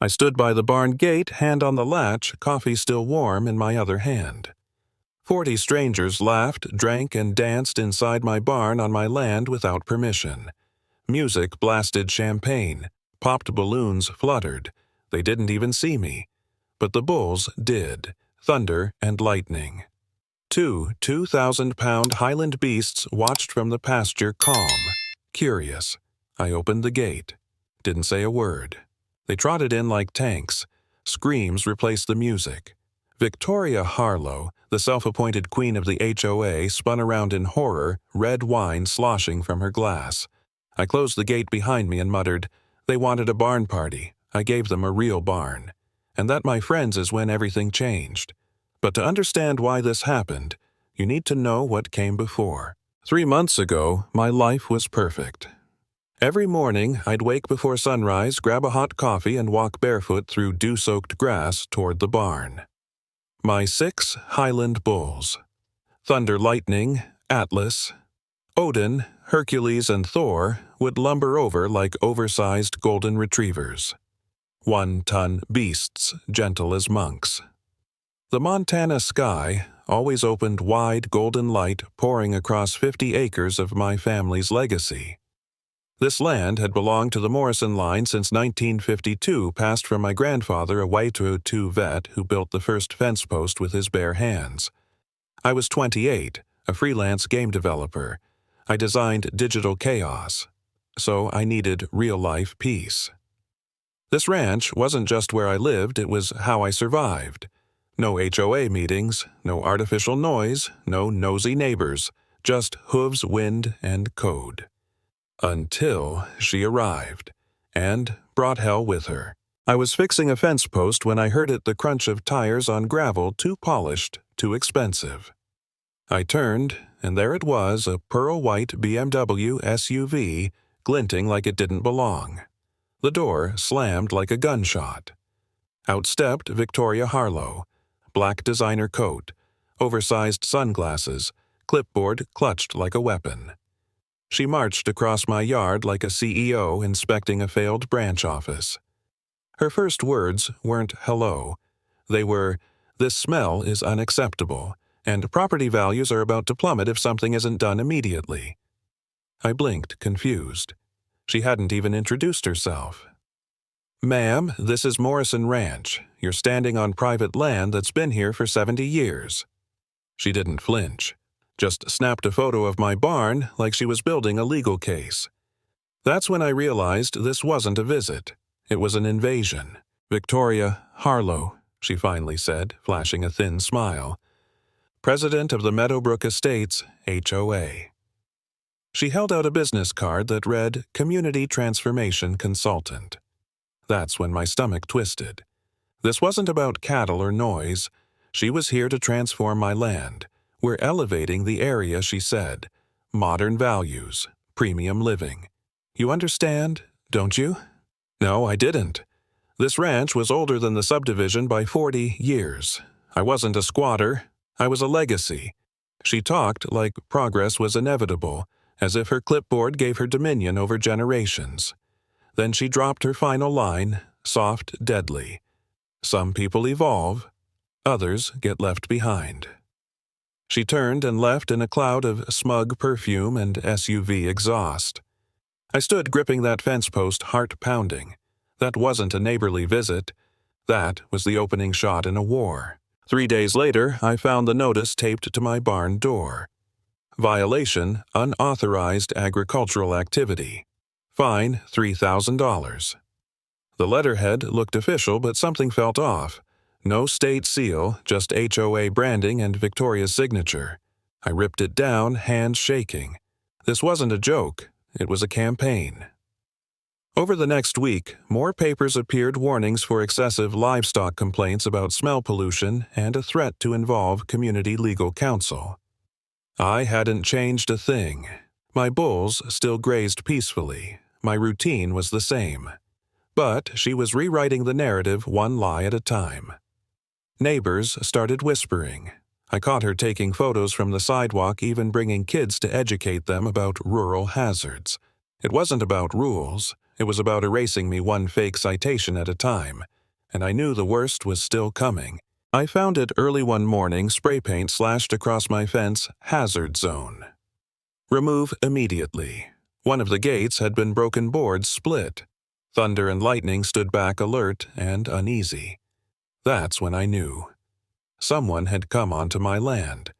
I stood by the barn gate, hand on the latch, coffee still warm in my other hand. 40 strangers laughed, drank, and danced inside my barn on my land without permission. Music blasted champagne. Popped balloons fluttered. They didn't even see me. But the bulls did. Thunder and lightning. Two 2,000-pound Highland beasts watched from the pasture calm, curious. I opened the gate. Didn't say a word. They trotted in like tanks. Screams replaced the music. Victoria Harlow, the self-appointed queen of the HOA, spun around in horror, red wine sloshing from her glass. I closed the gate behind me and muttered, "They wanted a barn party. I gave them a real barn. And that, my friends, is when everything changed. But to understand why this happened, you need to know what came before. 3 months ago, my life was perfect. Every morning, I'd wake before sunrise, grab a hot coffee, and walk barefoot through dew-soaked grass toward the barn. My 6 Highland bulls. Thunder Lightning, Atlas, Odin, Hercules, and Thor would lumber over like oversized golden retrievers. 1-ton beasts, gentle as monks. The Montana sky always opened wide golden light pouring across 50 acres of my family's legacy. This land had belonged to the Morrison line since 1952, passed from my grandfather, a Waito II vet who built the first fence post with his bare hands. I was 28, a freelance game developer. I designed digital chaos, so I needed real-life peace. This ranch wasn't just where I lived, it was how I survived. No HOA meetings, no artificial noise, no nosy neighbors, just hooves, wind, and code. Until she arrived, and brought hell with her. I was fixing a fence post when I heard the crunch of tires on gravel, too polished, too expensive. I turned, and there it was, a pearl-white BMW SUV, glinting like it didn't belong. The door slammed like a gunshot. Out stepped Victoria Harlow, black designer coat, oversized sunglasses, clipboard clutched like a weapon. She marched across my yard like a CEO inspecting a failed branch office. Her first words weren't hello. They were, "This smell is unacceptable, and property values are about to plummet if something isn't done immediately." I blinked, confused. She hadn't even introduced herself. "Ma'am, this is Morrison Ranch. You're standing on private land that's been here for 70 years. She didn't flinch. Just snapped a photo of my barn like she was building a legal case. That's when I realized this wasn't a visit. It was an invasion. "Victoria Harlow," she finally said, flashing a thin smile. "President of the Meadowbrook Estates, HOA." She held out a business card that read, "Community Transformation Consultant." That's when my stomach twisted. This wasn't about cattle or noise. She was here to transform my land. "We're elevating the area," she said. "Modern values, premium living. You understand, don't you?" No, I didn't. This ranch was older than the subdivision by 40 years. I wasn't a squatter. I was a legacy. She talked like progress was inevitable, as if her clipboard gave her dominion over generations. Then she dropped her final line, soft, deadly. "Some people evolve. Others get left behind." She turned and left in a cloud of smug perfume and SUV exhaust. I stood gripping that fence post, heart pounding. That wasn't a neighborly visit. That was the opening shot in a war. 3 days later, I found the notice taped to my barn door. Violation, unauthorized agricultural activity. Fine, $3,000. The letterhead looked official, but something felt off. No state seal, just HOA branding and Victoria's signature. I ripped it down, hands shaking. This wasn't a joke. It was a campaign. Over the next week, more papers appeared, warnings for excessive livestock complaints about smell pollution and a threat to involve community legal counsel. I hadn't changed a thing. My bulls still grazed peacefully. My routine was the same. But she was rewriting the narrative one lie at a time. Neighbors started whispering. I caught her taking photos from the sidewalk, even bringing kids to educate them about rural hazards. It wasn't about rules. It was about erasing me one fake citation at a time, and I knew the worst was still coming. I found it early one morning, spray paint slashed across my fence, hazard zone. Remove immediately. One of the gates had been broken boards split. Thunder and lightning stood back alert and uneasy. That's when I knew. Someone had come onto my land.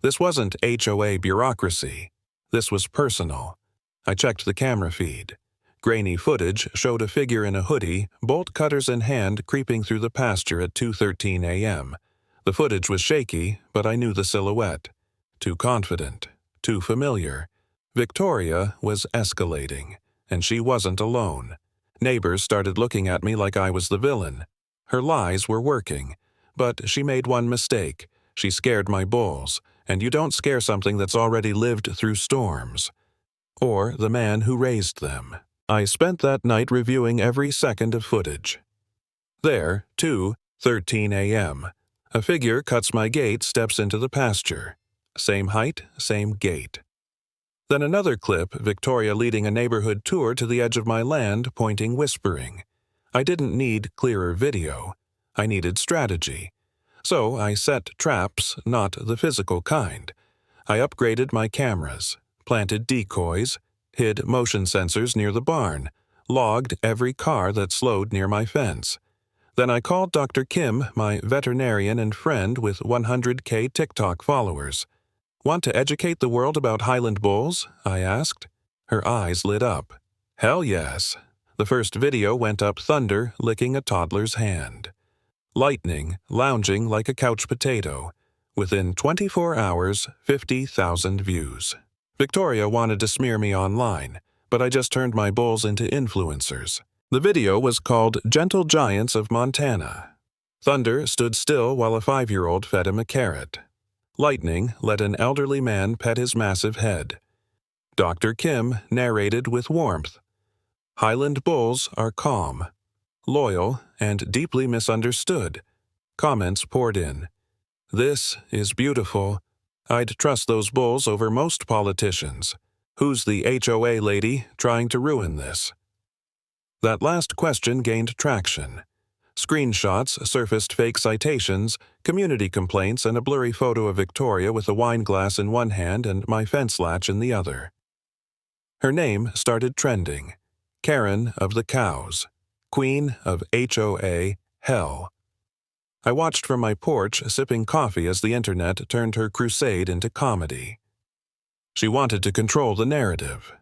This wasn't HOA bureaucracy. This was personal. I checked the camera feed. Grainy footage showed a figure in a hoodie, bolt cutters in hand, creeping through the pasture at 2:13 a.m. The footage was shaky, but I knew the silhouette. Too confident. Too familiar. Victoria was escalating, and she wasn't alone. Neighbors started looking at me like I was the villain. Her lies were working, but she made one mistake. She scared my bulls, and you don't scare something that's already lived through storms. Or the man who raised them. I spent that night reviewing every second of footage. There, 2:13 a.m. A figure cuts my gate, steps into the pasture. Same height, same gait. Then another clip, Victoria leading a neighborhood tour to the edge of my land, pointing, whispering. I didn't need clearer video. I needed strategy. So I set traps, not the physical kind. I upgraded my cameras, planted decoys, hid motion sensors near the barn, logged every car that slowed near my fence. Then I called Dr. Kim, my veterinarian and friend with 100K TikTok followers. Want to educate the world about Highland bulls? I asked. Her eyes lit up. Hell yes. The first video went up thunder licking a toddler's hand. Lightning lounging like a couch potato. Within 24 hours, 50,000 views. Victoria wanted to smear me online, but I just turned my bulls into influencers. The video was called Gentle Giants of Montana. Thunder stood still while a 5-year-old fed him a carrot. Lightning let an elderly man pet his massive head. Dr. Kim narrated with warmth. Highland bulls are calm, loyal, and deeply misunderstood. Comments poured in. This is beautiful. I'd trust those bulls over most politicians. Who's the HOA lady trying to ruin this? That last question gained traction. Screenshots surfaced fake citations, community complaints, and a blurry photo of Victoria with a wine glass in one hand and my fence latch in the other. Her name started trending. Karen of the Cows. Queen of HOA Hell. I watched from my porch, sipping coffee as the internet turned her crusade into comedy. She wanted to control the narrative.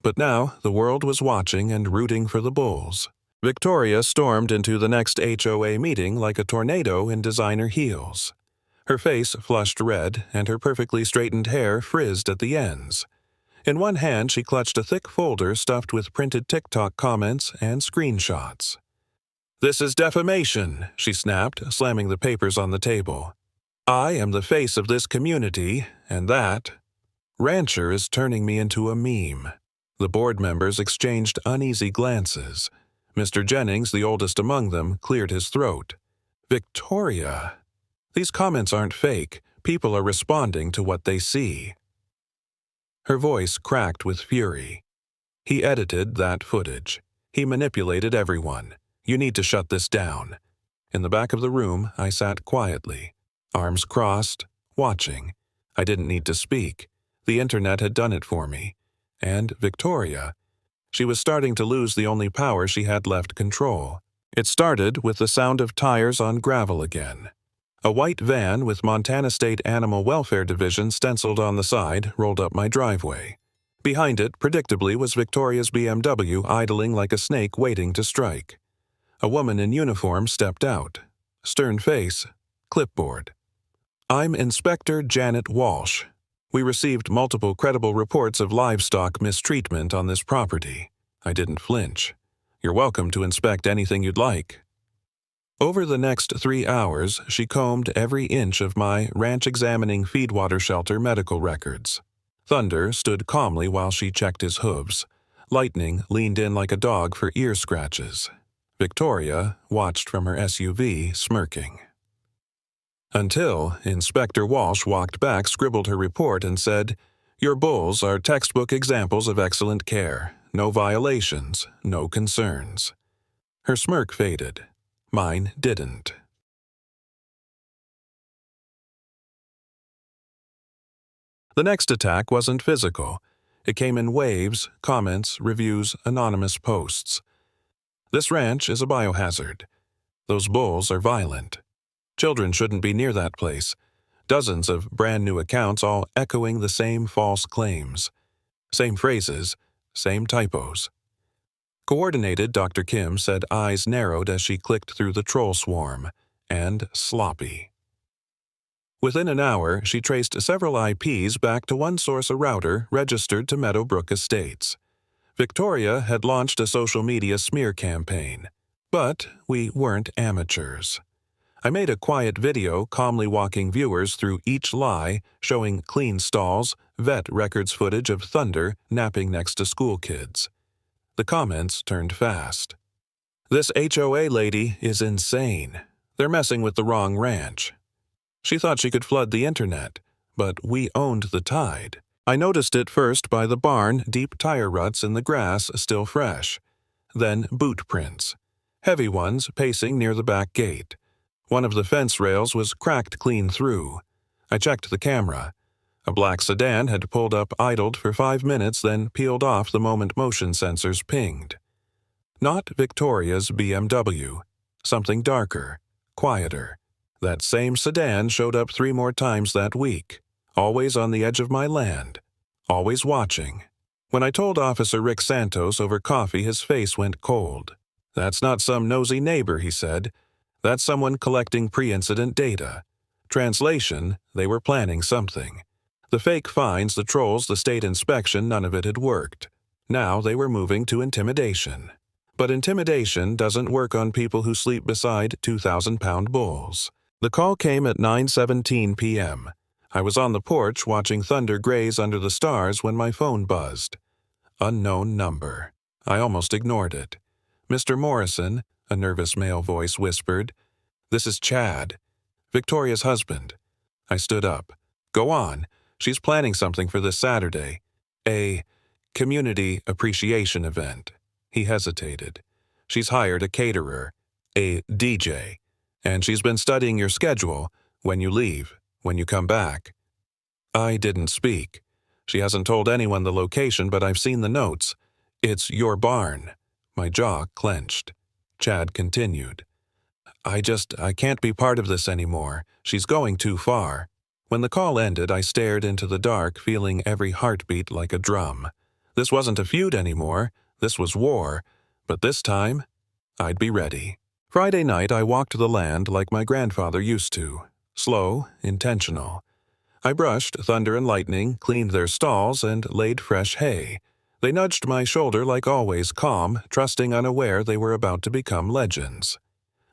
But now the world was watching and rooting for the bulls. Victoria stormed into the next HOA meeting like a tornado in designer heels. Her face flushed red, and her perfectly straightened hair frizzed at the ends. In one hand she clutched a thick folder stuffed with printed TikTok comments and screenshots. "This is defamation," she snapped, slamming the papers on the table. "I am the face of this community, and that rancher is turning me into a meme." The board members exchanged uneasy glances. Mr. Jennings, the oldest among them, cleared his throat. "Victoria, these comments aren't fake. People are responding to what they see." Her voice cracked with fury. He edited that footage. He manipulated everyone. "You need to shut this down." In the back of the room, I sat quietly, arms crossed, watching. I didn't need to speak. The internet had done it for me. And Victoria, she was starting to lose the only power she had left: control. It started with the sound of tires on gravel again. A white van with Montana State Animal Welfare Division stenciled on the side rolled up my driveway. Behind it, predictably, was Victoria's BMW idling like a snake waiting to strike. A woman in uniform stepped out. Stern face, clipboard. "I'm Inspector Janet Walsh. We received multiple credible reports of livestock mistreatment on this property." I didn't flinch. "You're welcome to inspect anything you'd like." Over the next 3 hours, she combed every inch of my ranch-examining feedwater shelter medical records. Thunder stood calmly while she checked his hooves. Lightning leaned in like a dog for ear scratches. Victoria watched from her SUV, smirking. Until Inspector Walsh walked back, scribbled her report, and said, "Your bulls are textbook examples of excellent care. no violations, no concerns. Her smirk faded. Mine didn't. The next attack wasn't physical. It came in waves, comments, reviews, anonymous posts. This ranch is a biohazard. Those bulls are violent. Children shouldn't be near that place. Dozens of brand new accounts all echoing the same false claims. Same phrases, same typos. Coordinated, Dr. Kim said eyes narrowed as she clicked through the troll swarm. And sloppy. Within an hour, she traced several IPs back to one source, a router registered to Meadowbrook Estates. Victoria had launched a social media smear campaign. But we weren't amateurs. I made a quiet video calmly walking viewers through each lie, showing clean stalls, vet records footage of Thunder napping next to school kids. The comments turned fast. "This HOA lady is insane. They're messing with the wrong ranch." She thought she could flood the internet, but we owned the tide. I noticed it first by the barn, deep tire ruts in the grass still fresh. Then boot prints. Heavy ones pacing near the back gate. One of the fence rails was cracked clean through. I checked the camera. A black sedan had pulled up, idled for 5 minutes, then peeled off the moment motion sensors pinged. Not Victoria's BMW. Something darker, quieter. That same sedan showed up 3 more times that week. Always on the edge of my land. Always watching. When I told Officer Rick Santos over coffee, his face went cold. "That's not some nosy neighbor," he said. "That's someone collecting pre-incident data." Translation, they were planning something. The fake fines, the trolls, the state inspection, none of it had worked. Now they were moving to intimidation. But intimidation doesn't work on people who sleep beside 2,000-pound bulls. The call came at 9:17 p.m. I was on the porch watching Thunder graze under the stars when my phone buzzed. Unknown number. I almost ignored it. "Mr. Morrison," a nervous male voice whispered. "This is Chad, Victoria's husband." I stood up. "Go on. She's planning something for this Saturday. A community appreciation event." He hesitated. "She's hired a caterer, a DJ, and she's been studying your schedule, when you leave, when you come back." I didn't speak. "She hasn't told anyone the location, but I've seen the notes. It's your barn." My jaw clenched. Chad continued. I can't be part of this anymore. She's going too far." When the call ended, I stared into the dark, feeling every heartbeat like a drum. This wasn't a feud anymore. This was war. But this time, I'd be ready. Friday night, I walked the land like my grandfather used to. Slow, intentional. I brushed Thunder and Lightning, cleaned their stalls, and laid fresh hay. They nudged my shoulder like always, calm, trusting, unaware they were about to become legends.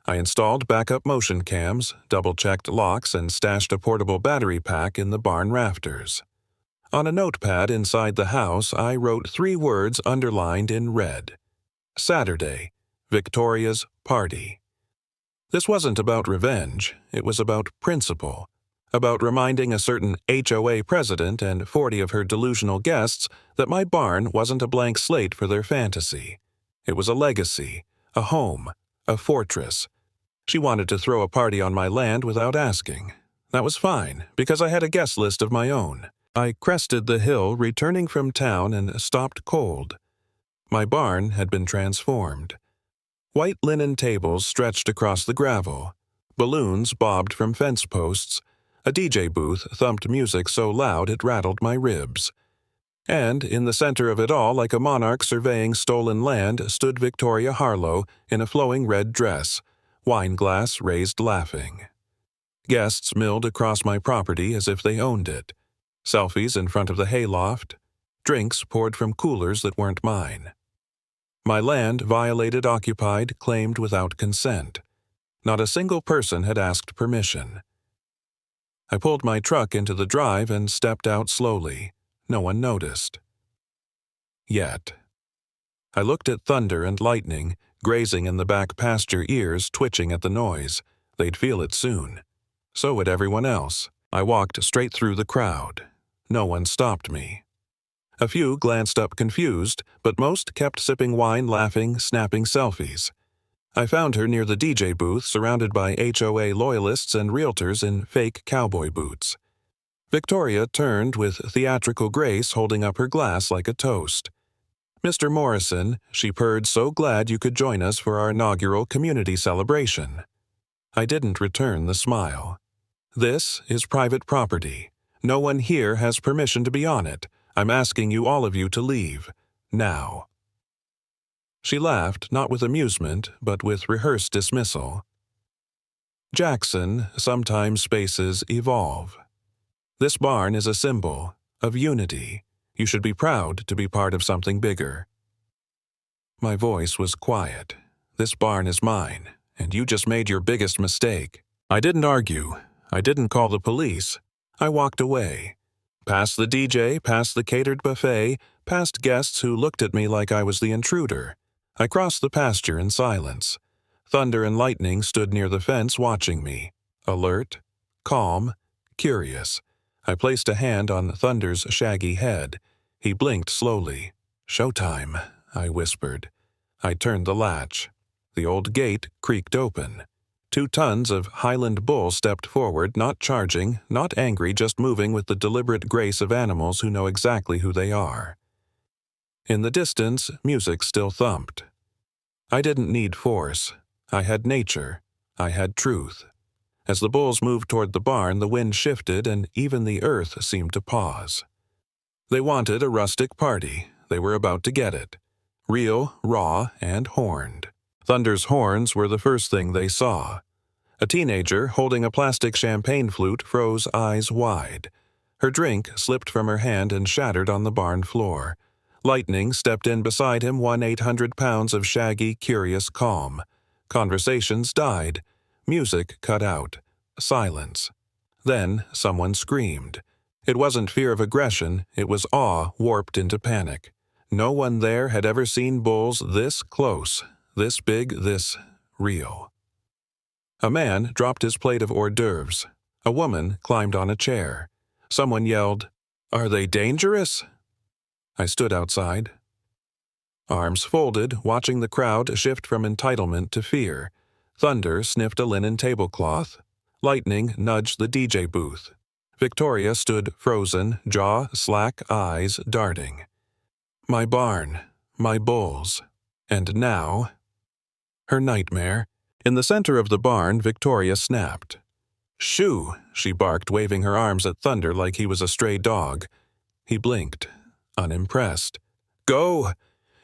I installed backup motion cams, double-checked locks, and stashed a portable battery pack in the barn rafters. On a notepad inside the house, I wrote 3 words underlined in red. Saturday, Victoria's party. This wasn't about revenge. It was about principle. About reminding a certain HOA president and 40 of her delusional guests that my barn wasn't a blank slate for their fantasy. It was a legacy, a home, a fortress. She wanted to throw a party on my land without asking. That was fine, because I had a guest list of my own. I crested the hill, returning from town, and stopped cold. My barn had been transformed. White linen tables stretched across the gravel. Balloons bobbed from fence posts. A DJ booth thumped music so loud it rattled my ribs. And in the center of it all, like a monarch surveying stolen land, stood Victoria Harlow in a flowing red dress, wineglass raised laughing. Guests milled across my property as if they owned it. Selfies in front of the hayloft. Drinks poured from coolers that weren't mine. My land violated, occupied, claimed without consent. Not a single person had asked permission. I pulled my truck into the drive and stepped out slowly. No one noticed. Yet. I looked at Thunder and Lightning, grazing in the back pasture, ears twitching at the noise. They'd feel it soon. So would everyone else. I walked straight through the crowd. No one stopped me. A few glanced up confused, but most kept sipping wine, laughing, snapping selfies. I found her near the DJ booth, surrounded by HOA loyalists and realtors in fake cowboy boots. Victoria turned with theatrical grace, holding up her glass like a toast. "Mr. Morrison," she purred, "so glad you could join us for our inaugural community celebration." I didn't return the smile. "This is private property. No one here has permission to be on it. I'm asking all of you to leave. Now." She laughed, not with amusement, but with rehearsed dismissal. Jackson, sometimes spaces evolve. This barn is a symbol of unity. You should be proud to be part of something bigger. My voice was quiet. "This barn is mine, and you just made your biggest mistake." I didn't argue. I didn't call the police. I walked away. Past the DJ, past the catered buffet, past guests who looked at me like I was the intruder. I crossed the pasture in silence. Thunder and lightning stood near the fence watching me. Alert, calm, curious. I placed a hand on Thunder's shaggy head. He blinked slowly. "Showtime," I whispered. I turned the latch. The old gate creaked open. 2 tons of Highland bull stepped forward, not charging, not angry, just moving with the deliberate grace of animals who know exactly who they are. In the distance, music still thumped. I didn't need force. I had nature. I had truth. As the bulls moved toward the barn, the wind shifted and even the earth seemed to pause. They wanted a rustic party. They were about to get it. Real, raw, and horned. Thunder's horns were the first thing they saw. A teenager holding a plastic champagne flute froze eyes wide. Her drink slipped from her hand and shattered on the barn floor. Lightning stepped in beside him, won 800 pounds of shaggy, curious calm. Conversations died. Music cut out. Silence. Then someone screamed. It wasn't fear of aggression, it was awe warped into panic. No one there had ever seen bulls this close, this big, this real. A man dropped his plate of hors d'oeuvres. A woman climbed on a chair. Someone yelled, "Are they dangerous?" I stood outside. Arms folded, watching the crowd shift from entitlement to fear. Thunder sniffed a linen tablecloth. Lightning nudged the DJ booth. Victoria stood frozen, jaw slack, eyes darting. My barn, my bulls, and now... Her nightmare. In the center of the barn, Victoria snapped. "Shoo!" she barked, waving her arms at Thunder like he was a stray dog. He blinked, unimpressed. "Go!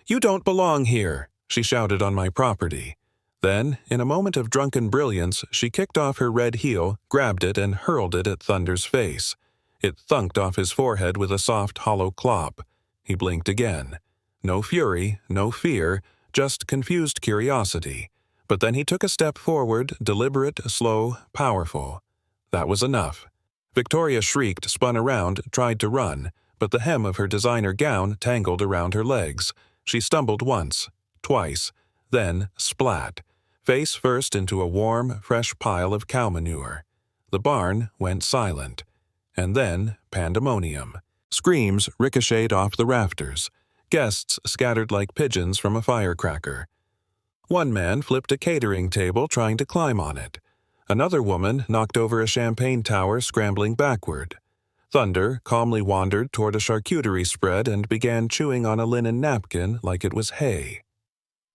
You don't belong here!" she shouted on my property. Then, in a moment of drunken brilliance, she kicked off her red heel, grabbed it, and hurled it at Thunder's face. It thunked off his forehead with a soft, hollow clop. He blinked again. No fury, no fear, just confused curiosity. But then he took a step forward, deliberate, slow, powerful. That was enough. Victoria shrieked, spun around, tried to run, but the hem of her designer gown tangled around her legs. She stumbled once, twice, then splat, face first into a warm, fresh pile of cow manure. The barn went silent. And then pandemonium. Screams ricocheted off the rafters. Guests scattered like pigeons from a firecracker. One man flipped a catering table trying to climb on it. Another woman knocked over a champagne tower scrambling backward. Thunder calmly wandered toward a charcuterie spread and began chewing on a linen napkin like it was hay.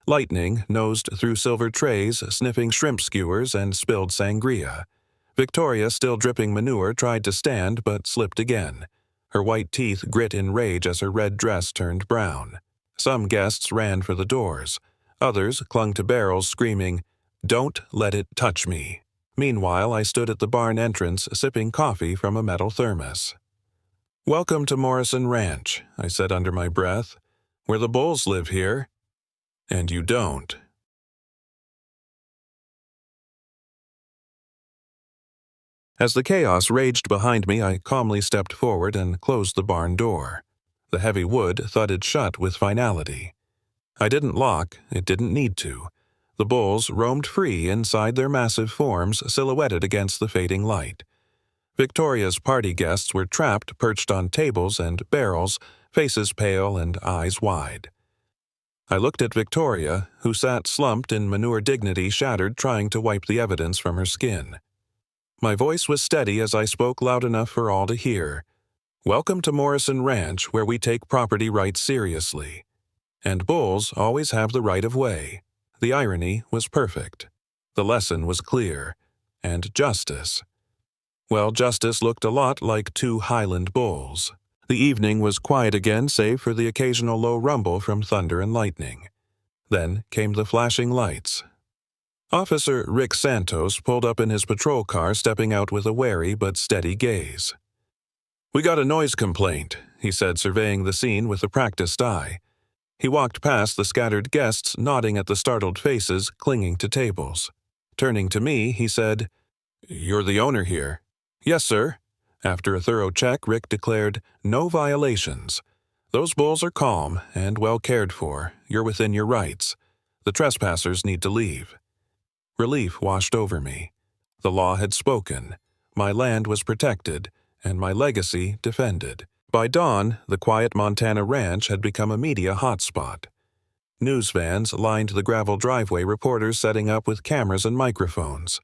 Lightning nosed through silver trays, sniffing shrimp skewers and spilled sangria. Victoria, still dripping manure, tried to stand but slipped again. Her white teeth grit in rage as her red dress turned brown. Some guests ran for the doors. Others clung to barrels, screaming, "Don't let it touch me." Meanwhile, I stood at the barn entrance, sipping coffee from a metal thermos. "Welcome to Morrison Ranch," I said under my breath. "Where the bulls live here. And you don't." As the chaos raged behind me, I calmly stepped forward and closed the barn door. The heavy wood thudded shut with finality. I didn't lock, it didn't need to. The bulls roamed free inside their massive forms silhouetted against the fading light. Victoria's party guests were trapped, perched on tables and barrels, faces pale and eyes wide. I looked at Victoria, who sat slumped in manure dignity shattered, trying to wipe the evidence from her skin. My voice was steady as I spoke loud enough for all to hear. Welcome to Morrison Ranch, where we take property rights seriously. And bulls always have the right of way. The irony was perfect. The lesson was clear. And justice. Well, justice looked a lot like two Highland bulls. The evening was quiet again, save for the occasional low rumble from thunder and lightning. Then came the flashing lights. Officer Rick Santos pulled up in his patrol car, stepping out with a wary but steady gaze. "We got a noise complaint," he said, surveying the scene with a practiced eye. He walked past the scattered guests, nodding at the startled faces clinging to tables. Turning to me, he said, "You're the owner here." "Yes, sir." After a thorough check, Rick declared, "No violations. Those bulls are calm and well cared for. You're within your rights. The trespassers need to leave." Relief washed over me. The law had spoken. My land was protected, and my legacy defended. By dawn, the quiet Montana ranch had become a media hotspot. News vans lined the gravel driveway, reporters setting up with cameras and microphones.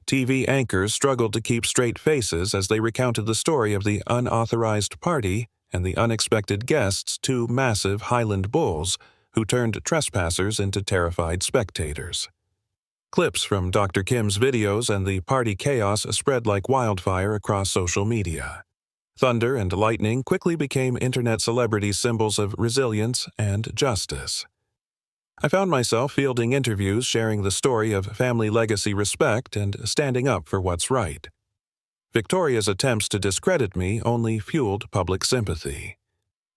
TV anchors struggled to keep straight faces as they recounted the story of the unauthorized party and the unexpected guests, two massive Highland bulls who turned trespassers into terrified spectators. Clips from Dr. Kim's videos and the party chaos spread like wildfire across social media. Thunder and lightning quickly became internet celebrity symbols of resilience and justice. I found myself fielding interviews sharing the story of family legacy respect and standing up for what's right. Victoria's attempts to discredit me only fueled public sympathy.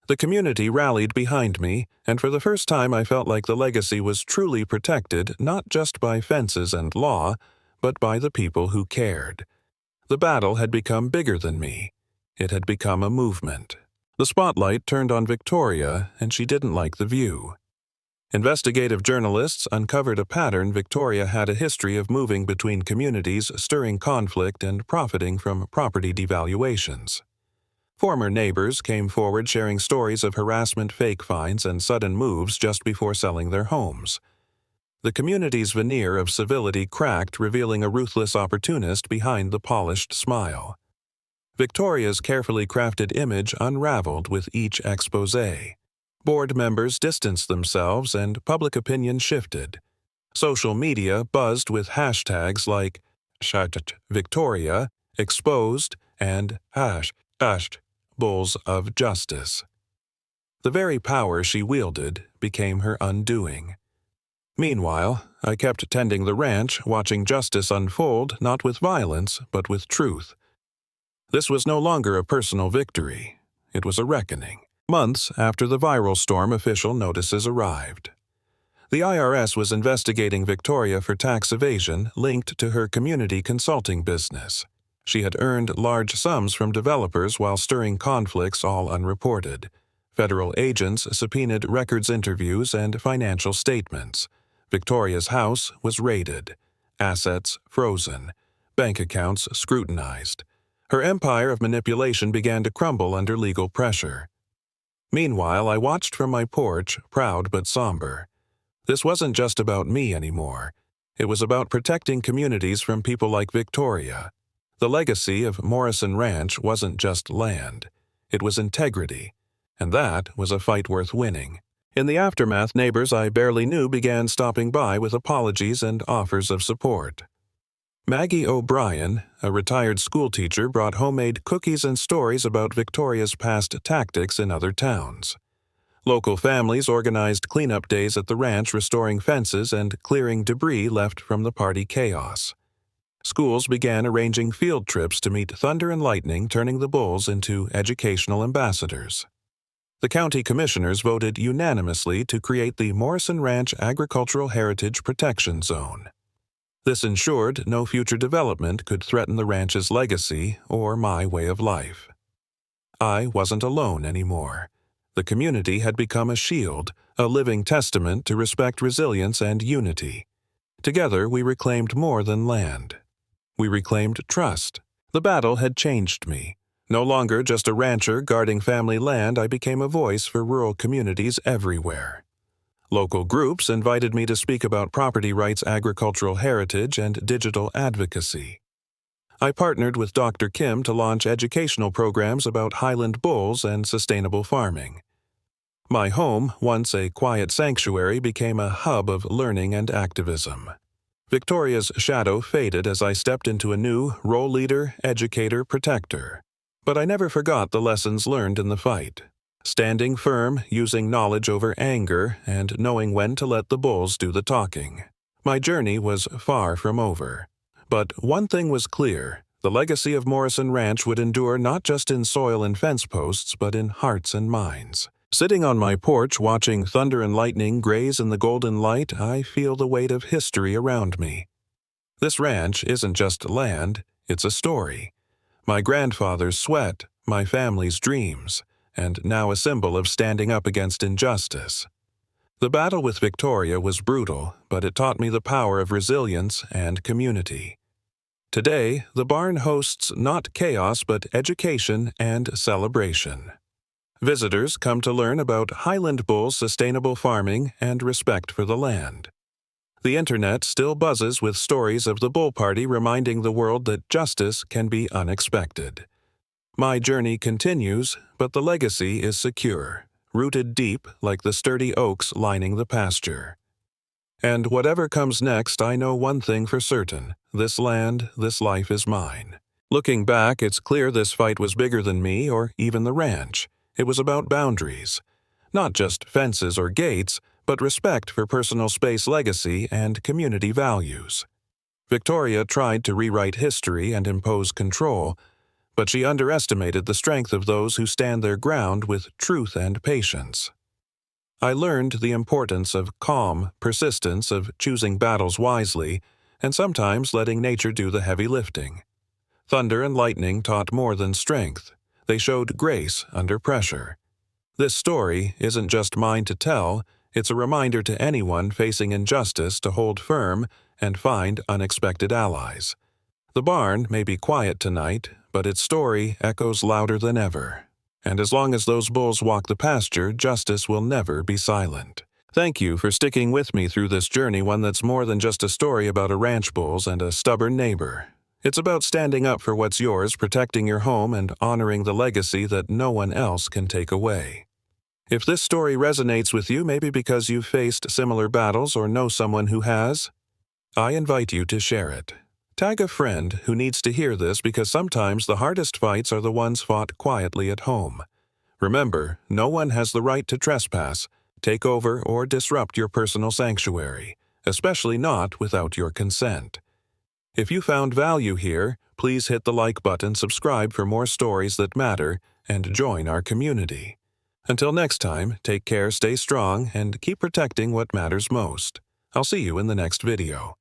The community rallied behind me, and for the first time I felt like the legacy was truly protected not just by fences and law, but by the people who cared. The battle had become bigger than me. It had become a movement. The spotlight turned on Victoria, and she didn't like the view. Investigative journalists uncovered a pattern. Victoria had a history of moving between communities, stirring conflict and profiting from property devaluations. Former neighbors came forward sharing stories of harassment, fake fines, and sudden moves just before selling their homes. The community's veneer of civility cracked, revealing a ruthless opportunist behind the polished smile. Victoria's carefully crafted image unraveled with each exposé. Board members distanced themselves and public opinion shifted. Social media buzzed with hashtags like #Victoria, exposed, and #Bulls of Justice. The very power she wielded became her undoing. Meanwhile, I kept tending the ranch, watching justice unfold not with violence but with truth. This was no longer a personal victory. It was a reckoning. Months after the viral storm, official notices arrived. The IRS was investigating Victoria for tax evasion linked to her community consulting business. She had earned large sums from developers while stirring conflicts all unreported. Federal agents subpoenaed records, interviews, and financial statements. Victoria's house was raided. Assets frozen. Bank accounts scrutinized. Her empire of manipulation began to crumble under legal pressure. Meanwhile, I watched from my porch, proud but somber. This wasn't just about me anymore. It was about protecting communities from people like Victoria. The legacy of Morrison Ranch wasn't just land. It was integrity. And that was a fight worth winning. In the aftermath, neighbors I barely knew began stopping by with apologies and offers of support. Maggie O'Brien, a retired schoolteacher, brought homemade cookies and stories about Victoria's past tactics in other towns. Local families organized cleanup days at the ranch, restoring fences and clearing debris left from the party chaos. Schools began arranging field trips to meet thunder and lightning, turning the bulls into educational ambassadors. The county commissioners voted unanimously to create the Morrison Ranch Agricultural Heritage Protection Zone. This ensured no future development could threaten the ranch's legacy or my way of life. I wasn't alone anymore. The community had become a shield, a living testament to respect, resilience, and unity. Together, we reclaimed more than land. We reclaimed trust. The battle had changed me. No longer just a rancher guarding family land, I became a voice for rural communities everywhere. Local groups invited me to speak about property rights, agricultural heritage, and digital advocacy. I partnered with Dr. Kim to launch educational programs about Highland bulls and sustainable farming. My home, once a quiet sanctuary, became a hub of learning and activism. Victoria's shadow faded as I stepped into a new role: leader, educator, protector. But I never forgot the lessons learned in the fight. Standing firm, using knowledge over anger, and knowing when to let the bulls do the talking. My journey was far from over. But one thing was clear: the legacy of Morrison Ranch would endure not just in soil and fence posts, but in hearts and minds. Sitting on my porch watching thunder and lightning graze in the golden light, I feel the weight of history around me. This ranch isn't just land, it's a story. My grandfather's sweat, my family's dreams, and now a symbol of standing up against injustice. The battle with Victoria was brutal, but it taught me the power of resilience and community. Today, the barn hosts not chaos but education and celebration. Visitors come to learn about Highland bulls, sustainable farming, and respect for the land. The internet still buzzes with stories of the bull party, reminding the world that justice can be unexpected. My journey continues, but the legacy is secure, rooted deep like the sturdy oaks lining the pasture. And whatever comes next, I know one thing for certain: this land, this life is mine. Looking back, it's clear this fight was bigger than me or even the ranch. It was about boundaries. Not just fences or gates, but respect for personal space, legacy, and community values. Victoria tried to rewrite history and impose control, but she underestimated the strength of those who stand their ground with truth and patience. I learned the importance of calm, persistence, of choosing battles wisely, and sometimes letting nature do the heavy lifting. Thunder and lightning taught more than strength. They showed grace under pressure. This story isn't just mine to tell, it's a reminder to anyone facing injustice to hold firm and find unexpected allies. The barn may be quiet tonight, but its story echoes louder than ever. And as long as those bulls walk the pasture, justice will never be silent. Thank you for sticking with me through this journey, one that's more than just a story about a ranch bulls and a stubborn neighbor. It's about standing up for what's yours, protecting your home, and honoring the legacy that no one else can take away. If this story resonates with you, maybe because you've faced similar battles or know someone who has, I invite you to share it. Tag a friend who needs to hear this, because sometimes the hardest fights are the ones fought quietly at home. Remember, no one has the right to trespass, take over, or disrupt your personal sanctuary, especially not without your consent. If you found value here, please hit the like button, subscribe for more stories that matter, and join our community. Until next time, take care, stay strong, and keep protecting what matters most. I'll see you in the next video.